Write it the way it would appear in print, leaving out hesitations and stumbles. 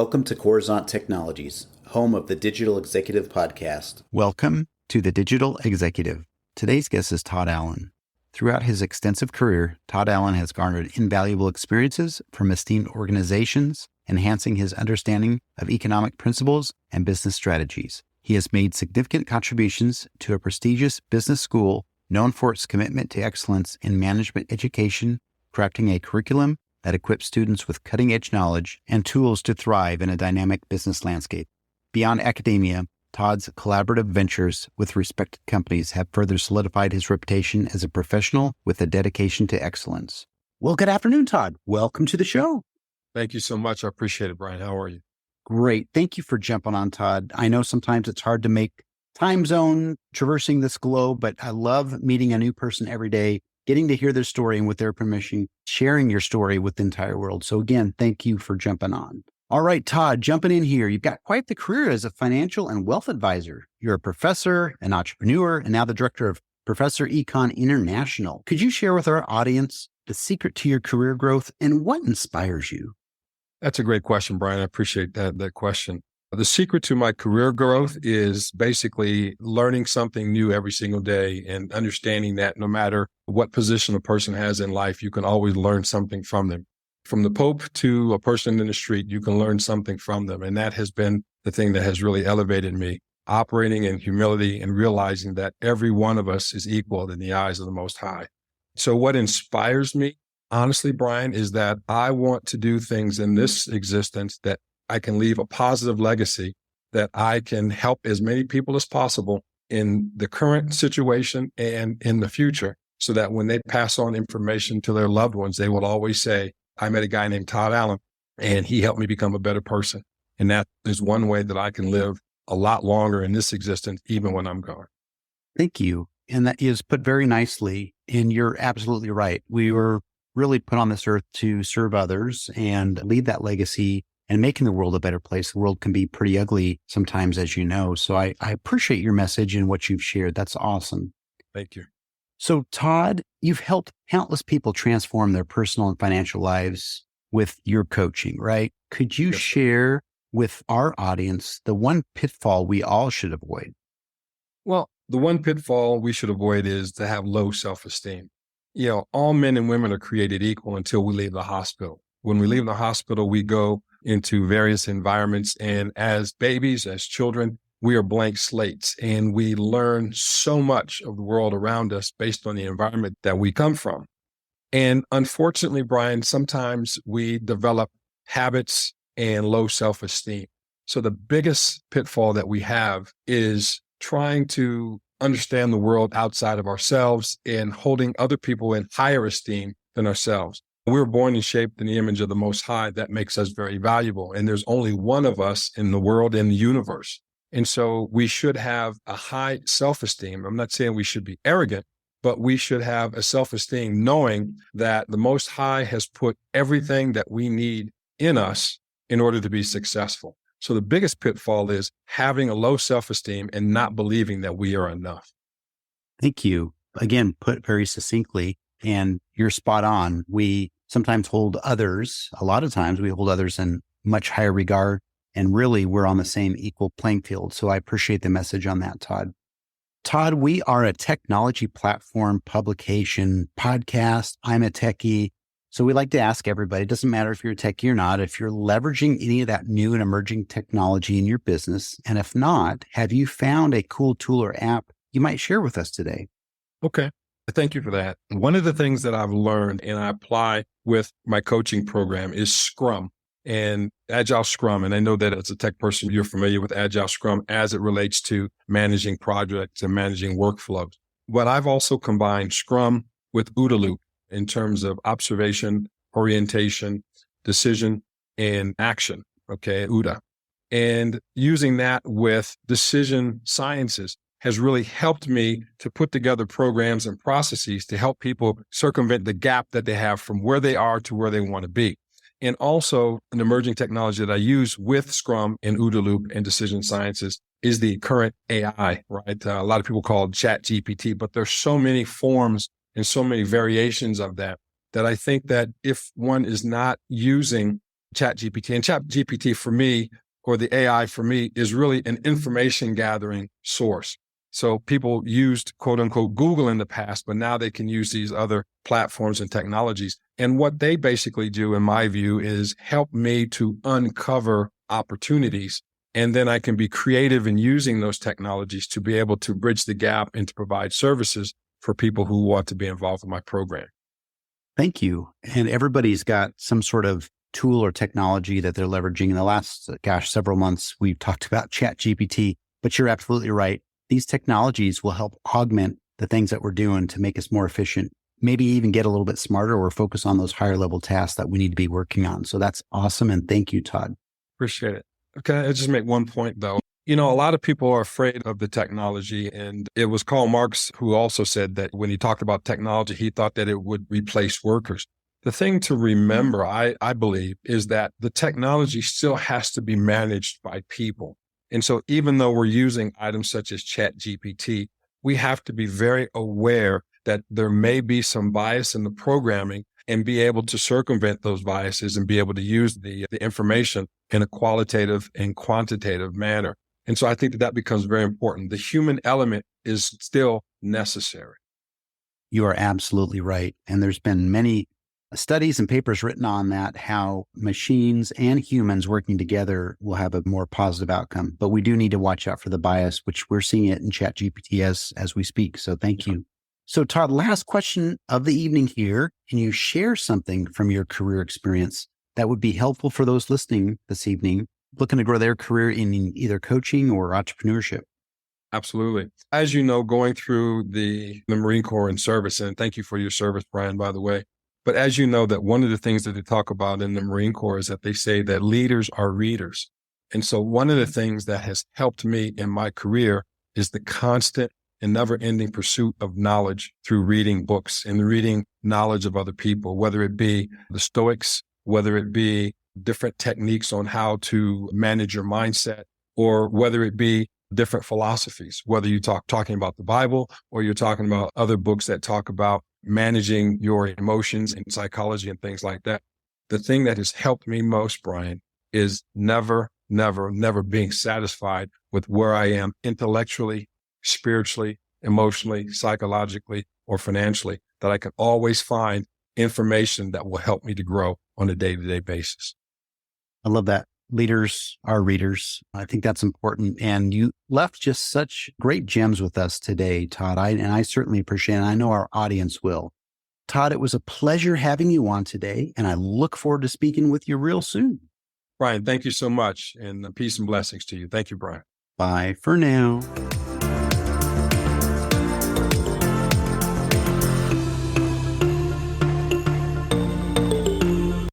Welcome to Coruzant Technologies, home of the Digital Executive Podcast. Welcome to the Digital Executive. Today's guest is Todd Allyn. Throughout his extensive career, Todd Allyn has garnered invaluable experiences from esteemed organizations, enhancing his understanding of economic principles and business strategies. He has made significant contributions to a prestigious business school known for its commitment to excellence in management education, crafting a curriculum that equips students with cutting-edge knowledge and tools to thrive in a dynamic business landscape. Beyond academia, Todd's collaborative ventures with respected companies have further solidified his reputation as a professional with a dedication to excellence. Well, good afternoon, Todd. Welcome to the show. Thank you so much. I appreciate it, Brian. How are you? Great. Thank you for jumping on, Todd. I know sometimes it's hard to make time zone traversing this globe, but I love meeting a new person every day, getting to hear their story, and with their permission, sharing your story with the entire world. So again, thank you for jumping on. All right, Todd, jumping in here. You've got quite the career as a financial and wealth advisor. You're a professor, an entrepreneur, and now the director of Professor Econ International. Could you share with our audience the secret to your career growth and what inspires you? That's a great question, Brian. I appreciate that question. The secret to my career growth is basically learning something new every single day and understanding that no matter what position a person has in life, you can always learn something from them. From the Pope to a person in the street, you can learn something from them. And that has been the thing that has really elevated me, operating in humility and realizing that every one of us is equal in the eyes of the Most High. So what inspires me, honestly, Brian, is that I want to do things in this existence that I can leave a positive legacy, that I can help as many people as possible in the current situation and in the future, so that when they pass on information to their loved ones, they will always say, I met a guy named Todd Allyn, and he helped me become a better person. And that is one way that I can live a lot longer in this existence, even when I'm gone. Thank you. And that is put very nicely. And you're absolutely right. We were really put on this earth to serve others and leave that legacy and making the world a better place. The world can be pretty ugly sometimes, as you know. So I appreciate your message and what you've shared. That's awesome. Thank you. So Todd, you've helped countless people transform their personal and financial lives with your coaching, right? Could you share with our audience the one pitfall we all should avoid? Well, the one pitfall we should avoid is to have low self-esteem. All men and women are created equal until we leave the hospital. When we leave the hospital, we go into various environments. And as babies, as children, we are blank slates, and we learn so much of the world around us based on the environment that we come from. And unfortunately, Brian, sometimes we develop habits and low self-esteem. So the biggest pitfall that we have is trying to understand the world outside of ourselves and holding other people in higher esteem than ourselves. We were born and shaped in the image of the Most High. That makes us very valuable. And there's only one of us in the world, in the universe. And so we should have a high self-esteem. I'm not saying we should be arrogant, but we should have a self-esteem knowing that the Most High has put everything that we need in us in order to be successful. So the biggest pitfall is having a low self-esteem and not believing that we are enough. Thank you. Again, put very succinctly, and you're spot on. We sometimes hold others, a lot of times we hold others in much higher regard, and really we're on the same equal playing field. So I appreciate the message on that, Todd. Todd, we are a technology platform, publication, podcast. I'm a techie. So we like to ask everybody, it doesn't matter if you're a techie or not, if you're leveraging any of that new and emerging technology in your business. And if not, have you found a cool tool or app you might share with us today? Okay. Thank you for that. One of the things that I've learned and I apply with my coaching program is Scrum and Agile Scrum. And I know that as a tech person, you're familiar with Agile Scrum as it relates to managing projects and managing workflows. But I've also combined Scrum with OODA Loop in terms of observation, orientation, decision, and action. Okay, OODA. And using that with decision sciences has really helped me to put together programs and processes to help people circumvent the gap that they have from where they are to where they want to be. And also an emerging technology that I use with Scrum and OODA Loop and decision sciences is the current AI, right? A lot of people call it ChatGPT, but there's so many forms and so many variations of that I think that if one is not using ChatGPT. And ChatGPT for me, or the AI for me, is really an information gathering source. So people used quote unquote Google in the past, but now they can use these other platforms and technologies. And what they basically do, in my view, is help me to uncover opportunities. And then I can be creative in using those technologies to be able to bridge the gap and to provide services for people who want to be involved in my program. Thank you. And everybody's got some sort of tool or technology that they're leveraging. In the last, several months, we've talked about ChatGPT, but you're absolutely right. These technologies will help augment the things that we're doing to make us more efficient, maybe even get a little bit smarter or focus on those higher level tasks that we need to be working on. So that's awesome. And thank you, Todd. Appreciate it. Okay, I'll just make one point though. A lot of people are afraid of the technology, and it was Karl Marx who also said that when he talked about technology, he thought that it would replace workers. The thing to remember, I believe, is that the technology still has to be managed by people. And so even though we're using items such as ChatGPT, we have to be very aware that there may be some bias in the programming and be able to circumvent those biases and be able to use the information in a qualitative and quantitative manner. And so I think that becomes very important. The human element is still necessary. You are absolutely right. And there's been many studies and papers written on that, how machines and humans working together will have a more positive outcome. But we do need to watch out for the bias, which we're seeing it in ChatGPT as we speak. So thank you. So Todd, last question of the evening here. Can you share something from your career experience that would be helpful for those listening this evening, looking to grow their career in either coaching or entrepreneurship? Absolutely. As you know, going through the Marine Corps in service, and thank you for your service, Brian, by the way. But as you know, that one of the things that they talk about in the Marine Corps is that they say that leaders are readers. And so one of the things that has helped me in my career is the constant and never-ending pursuit of knowledge through reading books and reading knowledge of other people, whether it be the Stoics, whether it be different techniques on how to manage your mindset, or whether it be different philosophies, whether you're talking about the Bible or you're talking about other books that talk about managing your emotions and psychology and things like that. The thing that has helped me most, Brian, is never being satisfied with where I am intellectually, spiritually, emotionally, psychologically, or financially, that I can always find information that will help me to grow on a day-to-day basis. I love that. Leaders are readers. I think that's important. And you left just such great gems with us today, Todd. I certainly appreciate it. And I know our audience will. Todd, it was a pleasure having you on today, and I look forward to speaking with you real soon. Brian, thank you so much, and peace and blessings to you. Thank you, Brian. Bye for now.